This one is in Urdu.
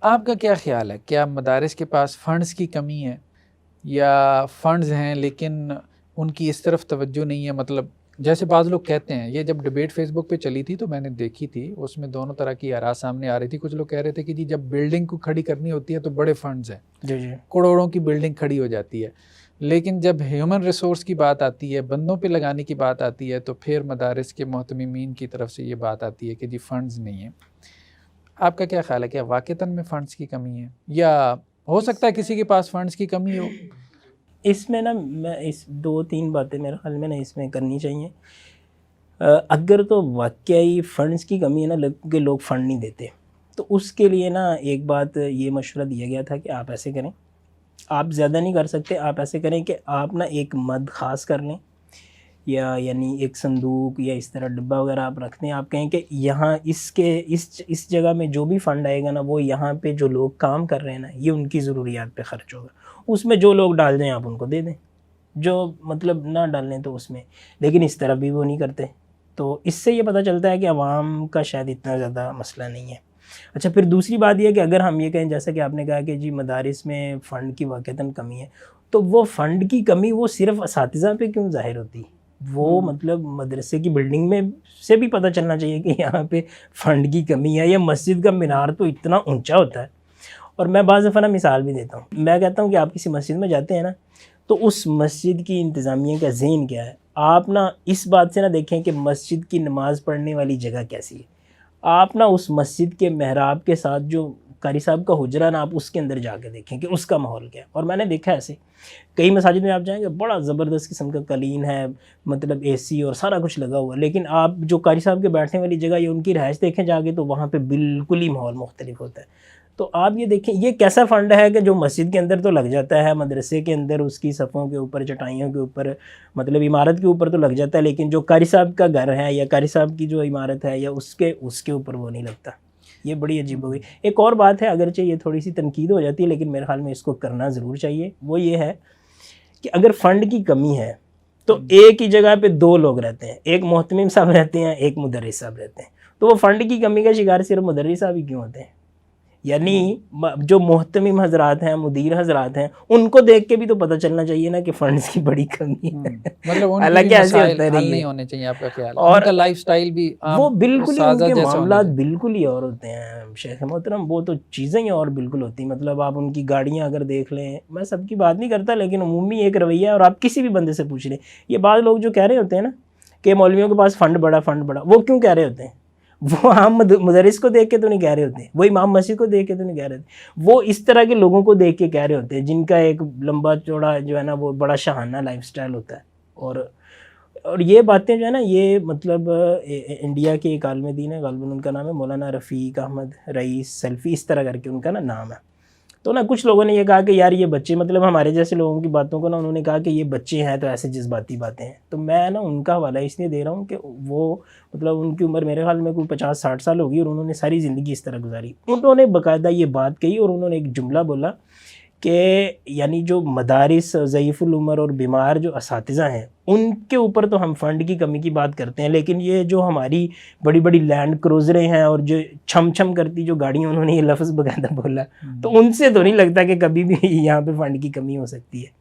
آپ کا کیا خیال ہے، کیا مدارس کے پاس فنڈز کی کمی ہے یا فنڈز ہیں لیکن ان کی اس طرف توجہ نہیں ہے؟ مطلب جیسے بعض لوگ کہتے ہیں، یہ جب ڈبیٹ فیس بک پہ چلی تھی تو میں نے دیکھی تھی، اس میں دونوں طرح کی آراء سامنے آ رہی تھی. کچھ لوگ کہہ رہے تھے کہ جی جب بلڈنگ کو کھڑی کرنی ہوتی ہے تو بڑے فنڈز ہیں، جی جی کروڑوں کی بلڈنگ کھڑی ہو جاتی ہے، لیکن جب ہیومن ریسورس کی بات آتی ہے، بندوں پہ لگانے کی بات آتی ہے، تو پھر مدارس کے محتممین کی طرف سے یہ بات آتی ہے کہ جی فنڈز نہیں ہیں. آپ کا کیا خیال ہے، کیا واقعتاً میں فنڈز کی کمی ہے یا ہو سکتا ہے کسی کے پاس فنڈز کی کمی ہو؟ اس میں نا میں اس 2-3 باتیں میرے خیال میں نا اس میں کرنی چاہیے. اگر تو واقعی فنڈز کی کمی ہے نا کہ لوگ فنڈ نہیں دیتے، تو اس کے لیے نا ایک بات یہ مشورہ دیا گیا تھا کہ آپ ایسے کریں، آپ زیادہ نہیں کر سکتے، آپ ایسے کریں کہ آپ نا ایک مد خاص کر لیں، یا یعنی ایک صندوق یا اس طرح ڈبہ وغیرہ آپ رکھ دیں. آپ کہیں کہ یہاں اس جگہ میں جو بھی فنڈ آئے گا نا وہ یہاں پہ جو لوگ کام کر رہے ہیں نا یہ ان کی ضروریات پہ خرچ ہوگا. اس میں جو لوگ ڈال دیں آپ ان کو دے دیں، جو مطلب نہ ڈالیں تو اس میں. لیکن اس طرح بھی وہ نہیں کرتے، تو اس سے یہ پتہ چلتا ہے کہ عوام کا شاید اتنا زیادہ مسئلہ نہیں ہے. اچھا، پھر دوسری بات یہ ہے کہ اگر ہم یہ کہیں جیسا کہ آپ نے کہا کہ جی مدارس میں فنڈ کی واقعتاً کمی ہے، تو وہ فنڈ کی کمی وہ صرف اساتذہ پہ کیوں ظاہر ہوتی؟ وہ مطلب مدرسے کی بلڈنگ میں سے بھی پتہ چلنا چاہیے کہ یہاں پہ فنڈ کی کمی ہے. یا مسجد کا مینار تو اتنا اونچا ہوتا ہے. اور میں بعض دفعہ نا مثال بھی دیتا ہوں، میں کہتا ہوں کہ آپ کسی مسجد میں جاتے ہیں نا تو اس مسجد کی انتظامیہ کا ذہن کیا ہے. آپ نا اس بات سے نہ دیکھیں کہ مسجد کی نماز پڑھنے والی جگہ کیسی ہے، آپ نا اس مسجد کے محراب کے ساتھ جو قاری صاحب کا حجرہ نا آپ اس کے اندر جا کے دیکھیں کہ اس کا ماحول کیا ہے. اور میں نے دیکھا ایسے کئی مساجد میں آپ جائیں گے بڑا زبردست قسم کا قالین ہے، مطلب اے سی اور سارا کچھ لگا ہوا ہے، لیکن آپ جو قاری صاحب کے بیٹھنے والی جگہ یا ان کی رہائش دیکھیں جا کے تو وہاں پہ بالکل ہی ماحول مختلف ہوتا ہے. تو آپ یہ دیکھیں یہ کیسا فنڈ ہے کہ جو مسجد کے اندر تو لگ جاتا ہے، مدرسے کے اندر اس کی صفوں کے اوپر، چٹائیوں کے اوپر، مطلب عمارت کے اوپر تو لگ جاتا ہے، لیکن جو قاری صاحب کا گھر ہے یا قاری صاحب کی جو عمارت ہے یا اس کے اوپر وہ نہیں لگتا. یہ بڑی عجیب ہو گئی. ایک اور بات ہے، اگرچہ یہ تھوڑی سی تنقید ہو جاتی ہے لیکن میرے خیال میں اس کو کرنا ضرور چاہیے. وہ یہ ہے کہ اگر فنڈ کی کمی ہے تو ایک ہی جگہ پہ 2 لوگ رہتے ہیں، ایک محتمم صاحب رہتے ہیں، ایک مدرس صاحب رہتے ہیں. تو وہ فنڈ کی کمی کا شکار صرف مدرس صاحب ہی کیوں ہوتے ہیں؟ یعنی جو محتمم حضرات ہیں، مدیر حضرات ہیں، ان کو دیکھ کے بھی تو پتہ چلنا چاہیے نا کہ فنڈز کی بڑی کمی ہے. مطلب ان کی حالانکہ بھی ایسے مسائل ہوتا حل نہیں نہیں ہے. ہونے چاہیے، آپ کا خیال ہے؟ اور ان کا لائف سٹائل بھی وہ بالکل ہی ان سادہ کے جیسا ہونا معاملات چاہیے. بالکل ہی اور ہوتے ہیں شیخ محترم، وہ تو چیزیں ہی اور بالکل ہوتی ہیں. مطلب آپ ان کی گاڑیاں اگر دیکھ لیں، میں سب کی بات نہیں کرتا لیکن عمومی ایک رویہ ہے، اور آپ کسی بھی بندے سے پوچھ لیں، یہ بعض لوگ جو کہہ رہے ہوتے ہیں نا کہ مولویوں کے پاس فنڈ بڑا، وہ کیوں کہہ رہے ہوتے ہیں؟ وہ عام مدرس کو دیکھ کے تو نہیں کہہ رہے ہوتے، وہ امام مسجد کو دیکھ کے تو نہیں کہہ رہے ہوتے، وہ اس طرح کے لوگوں کو دیکھ کے کہہ رہے ہوتے ہیں جن کا ایک لمبا چوڑا جو ہے نا وہ بڑا شاہانہ لائف سٹائل ہوتا ہے. اور یہ باتیں جو ہے نا یہ مطلب انڈیا کے ایک عالم دین ہے، غالباً ان کا نام ہے مولانا رفیق احمد رئیس سلفی، اس طرح کر کے ان کا نا نام ہے. تو نا کچھ لوگوں نے یہ کہا کہ یار یہ بچے، مطلب ہمارے جیسے لوگوں کی باتوں کو نا انہوں نے کہا کہ یہ بچے ہیں تو ایسے جذباتی باتیں ہیں. تو میں نا ان کا حوالہ اس لیے دے رہا ہوں کہ وہ مطلب ان کی عمر میرے خیال میں کوئی 50-60 سال ہوگی، اور انہوں نے ساری زندگی اس طرح گزاری. انہوں نے باقاعدہ یہ بات کہی اور انہوں نے ایک جملہ بولا کہ یعنی جو مدارس ضعیف العمر اور بیمار جو اساتذہ ہیں ان کے اوپر تو ہم فنڈ کی کمی کی بات کرتے ہیں، لیکن یہ جو ہماری بڑی بڑی لینڈ کروزریں ہیں اور جو چھم چھم کرتی جو گاڑیاں، انہوں نے یہ لفظ باقاعدہ بولا، تو ان سے تو نہیں لگتا کہ کبھی بھی یہاں پہ فنڈ کی کمی ہو سکتی ہے.